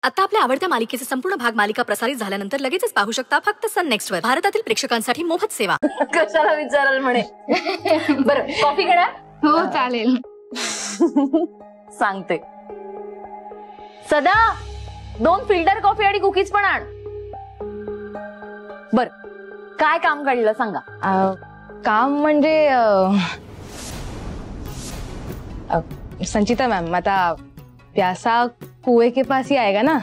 आता आपल्या आवडत्या मालिकेचे संपूर्ण भाग मालिका प्रसारित झाल्यानंतर लगेचच पाहू शकता फक्त सन नेक्स्ट वर. भारतातील प्रेक्षकांसाठी मोफत सेवा. कशाला विचाराल म्हणे. बरं कॉफी घेणार? हो चालेल. सांगते. सदा 2 फिल्टर कॉफी आणि कुकीज पण आण. बर काय काम काढलं सांगा. काम म्हणजे संचिता मॅम आता प्यासा कुएं के पास ही आएगा ना.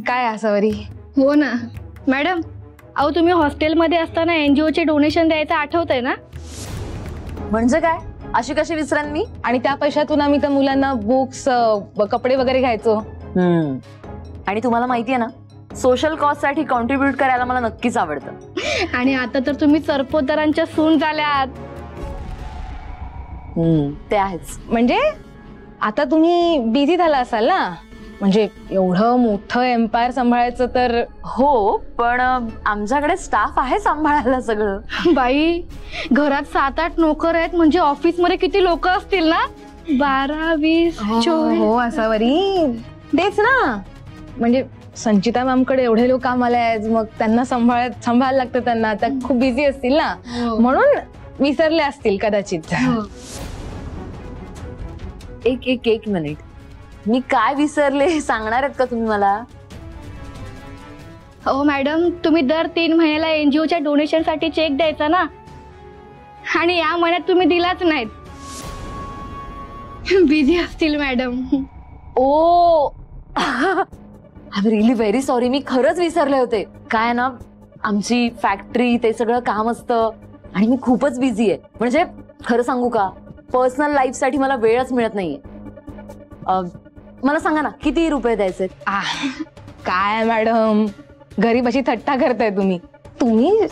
काय असवरी. हो ना मॅडम. अहो तुम्ही हॉस्टेलमध्ये असताना एनजीओचे डोनेशन द्यायचं आठवतंय ना. म्हणजे काय अशी कशी विसरेन मी. आणि त्या पैशातून आम्ही त्या मुलांना बुक्स कपडे वगैरे घ्यायचो. आणि तुम्हाला माहितीये ना सोशल कॉज साठी कॉन्ट्रीब्युट करायला मला नक्कीच आवडतं. आणि आता तर तुम्ही सरपोतदारांच्या सून झाल्यात. ते आहेच. म्हणजे आता तुम्ही बिझी झाला असाल ना. म्हणजे एवढं मोठं एम्पायर सांभाळायचं तर. हो पण आमच्याकडे स्टाफ आहे सांभाळायला सगळं. बाई घरात 7-8 नोकर आहेत म्हणजे ऑफिस मध्ये किती लोक असतील ना. 12-20 24. हो असवरी तेच ना. म्हणजे संचिता मॅमकडे एवढे लोक कामाला आहेत मग त्यांना सांभाळायला लागतं. त्यांना त्या खूप बिझी असतील ना म्हणून विसरले असतील कदाचित. एक मिनिट. मी काय विसरले सांगणार आहेत का तुम्ही मला. हो मॅडम तुम्ही दर 3 महिन्याला एनजीओच्या डोनेशन साठी चेक द्यायचा ना. आणि या महिन्यात तुम्ही दिलाच नाहीत. बिझी असतील madam. Oh I am really very sorry. मी खरंच विसरले होते. काय ना आमची फॅक्टरी ते सगळं काम असतं आणि मी खूपच बिझी आहे. म्हणजे खरं सांगू का पर्सनल लाईफ साठी मला वेळच मिळत नाहीये. मला सांगा ना किती रुपये द्यायचे. काय मॅडम घरी बशी थट्टा करताय तुम्ही. तुम्ही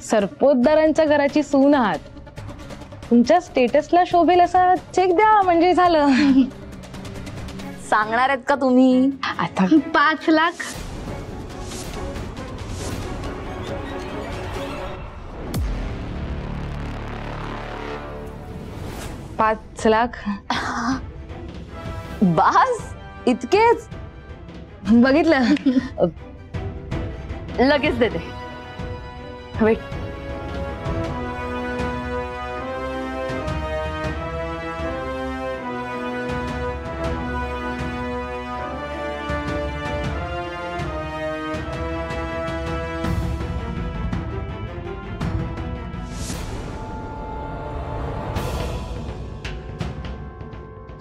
सरपोतदारांच्या घराची सून आहात. तुमच्या स्टेटसला शोभेल असा चेक द्या म्हणजे झालं. सांगणार आहेत का तुम्ही. आता 5 लाख. $5 लाख. बास इतकेच. बघितलं लगेच देते. वेट.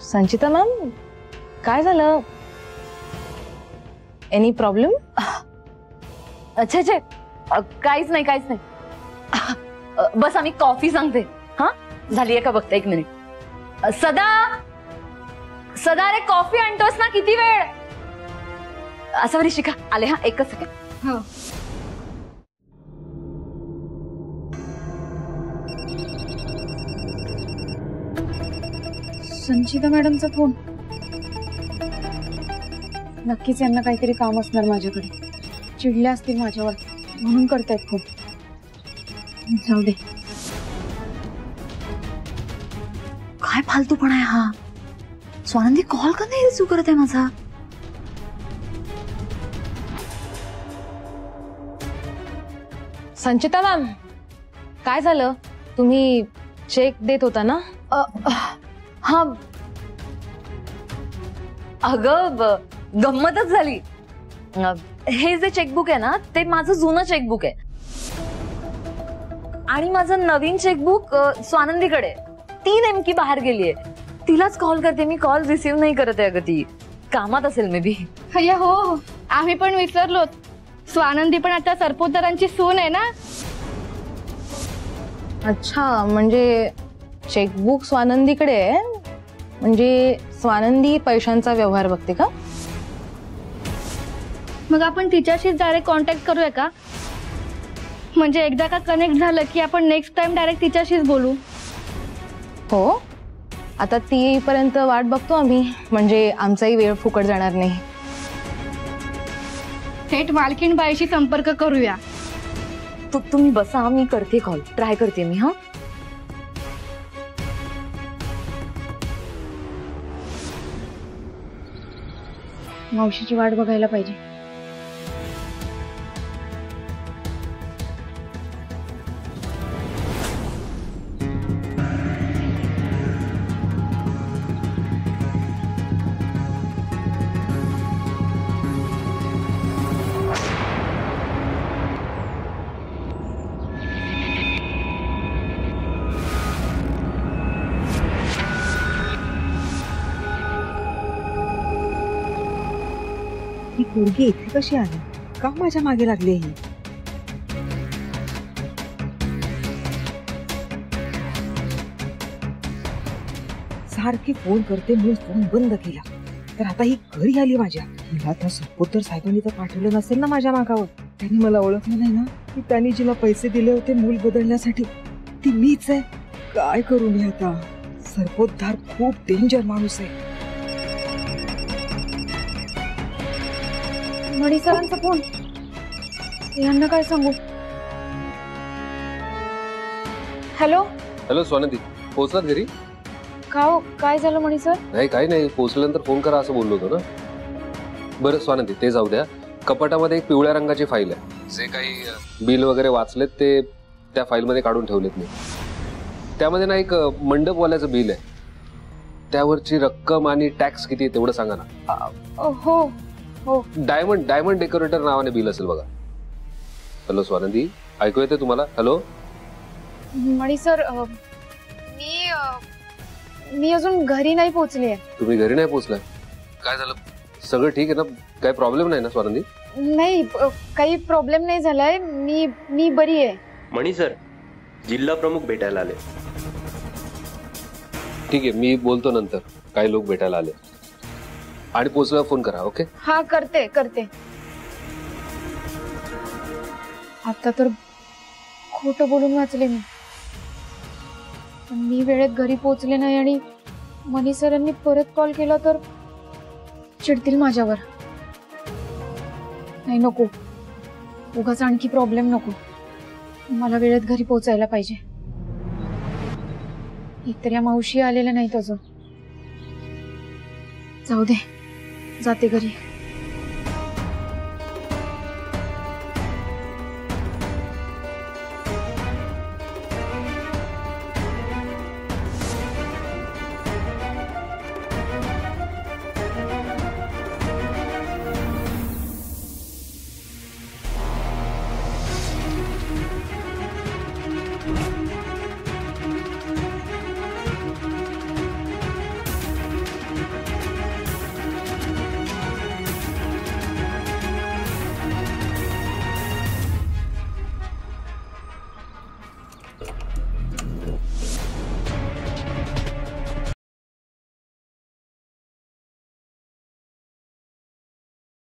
संचिता मॅम काय झालं. Any problem. अच्छा काहीच नाही काहीच नाही. बस आम्ही कॉफी सांगते. हा झाली आहे का बघते. 1 मिनिट. सदा रे कॉफी आणतोस ना किती वेळ. असं बरी शिका आले. हा 1 सेकंड. हो संचिता मॅडमचा फोन. नक्कीच यांना काहीतरी काम असणार माझ्याकडे. चिडल्या असतील माझ्यावर म्हणून करतायत फोन. जाऊ दे. काय फालतूपणा आहे हा. स्वानंदी कॉल का नाही रिसीव्ह करत आहे माझा. संचिता मॅम काय झालं. तुम्ही चेक देत होता ना. हा अगं गंमतच झाली. हे जे चेकबुक आहे ना ते माझं जुनं चेकबुक आहे आणि माझं नवीन चेकबुक स्वानंदीकडे. ती नेमकी बाहेर गेलीये. तिलाच कॉल करते मी. कॉल रिसीव्ह नाही करत आहे. अगं ती कामात असेल मे बी. हो आम्ही पण विसरलो. स्वानंदी पण आता सरपोतदारांची सून आहे ना. अच्छा म्हणजे चेकबुक स्वानंदीकडे आहे. म्हणजे स्वानंदी पैशांचा व्यवहार बघते का. मग आपण तिच्याशीच डायरेक्ट कॉन्टॅक्ट करूया का. म्हणजे एकदा का कनेक्ट झालं की आपण नेक्स्ट टाइम डायरेक्ट तिच्याशीच बोलू. हो आता ती येईपर्यंत वाट बघतो आम्ही. म्हणजे आमचाही वेळ फुकट जाणार नाही. थेट मालकीण बाईशी संपर्क करूया. तुम्ही बसा मी करते कॉल. ट्राय करते मी. हा मावशीची वाट बघायला पाहिजे. ही पोरगी इथे कशी आली? का माझ्या मागे लागली ही? सारखी फोन करते म्हणून फोन बंद केला, तर आता ही घरी आली माझ्या. हिला त्या सपोतर साहेबांनी तर पाठवलं नसेल ना माझ्या मागावर. त्यांनी मला ओळखलं नाही ना की त्यांनी जिला पैसे दिले होते मूल बदलण्यासाठी ती मीच आहे. काय करू मी आता? सरपोतदार खूप डेंजर माणूस आहे. मणी सरांचा फोन. यांना काय सांगू? हॅलो. हॅलो स्वानंदी, पोहोचलात घरी? का हो, काय झालं मणी सर? नाही काही नाही, पोहोचल्यानंतर फोन करा असं बोललो होतो ना. बरं स्वानंदी, ते जाऊ द्या. कपाटामध्ये एक पिवळ्या रंगाची फाईल आहे. जे काही बिल वगैरे वाचलेत ते त्या फाईलमध्ये काढून ठेवलेत मी. त्यामध्ये ना एक मंडपवाल्याचं बिल आहे. त्यावरची रक्कम आणि टॅक्स किती आहे तेवढं सांगा ना. हो हो. डायमंड डेकोरेटर नावाने बिल असेल बघा. हॅलो स्वानंदी, ऐकू येते तुम्हाला? हॅलो मणी सर, मी अजून घरी नाही पोहोचली आहे. तुम्ही घरी नाही पोहोचलाय? काय झालं? सगळं ठीक आहे ना? काही प्रॉब्लेम नाही ना स्वानंदी? नाही, काही प्रॉब्लेम नाही झालाय. मी बरी आहे. मणी सर, जिल्हा प्रमुख भेटायला आले. ठीक आहे, मी बोलतो नंतर. काही लोक भेटायला आले आणि पोहोचल्यावर फोन करा. ओके? हा, करते. आता तर खोटं बोलून वाचले मी. पण मी वेळेत घरी पोहोचले नाही आणि मनी सरांनी परत कॉल केला तर चिडतील माझ्यावर. नाही, नको. उगाच आणखी प्रॉब्लेम नको. मला वेळेत घरी पोहोचायला पाहिजे. एकतर या मावशी आलेल्या नाहीत अजून. जाऊ दे, जाते घरी.